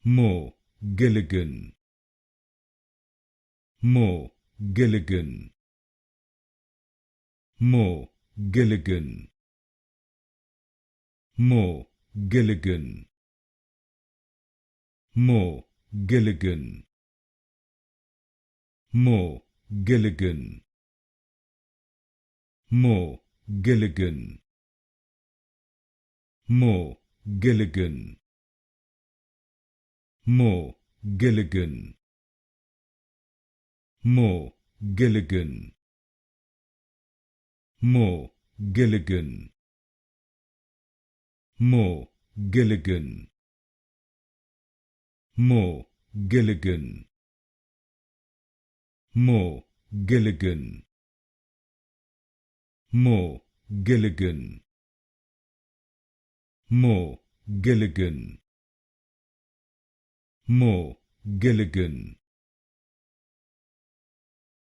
more, Gilligan, more, Gilligan, more, Gilligan, more, Gilligan, more, Gilligan, more, Gilligan, more, Gilligan, more, Gilligan, more, Gilligan, more, Gilligan, more, Gilligan, more, Gilligan, more, Gilligan, more, Gilligan, more, Gilligan, more, Gilligan, more, Gilligan,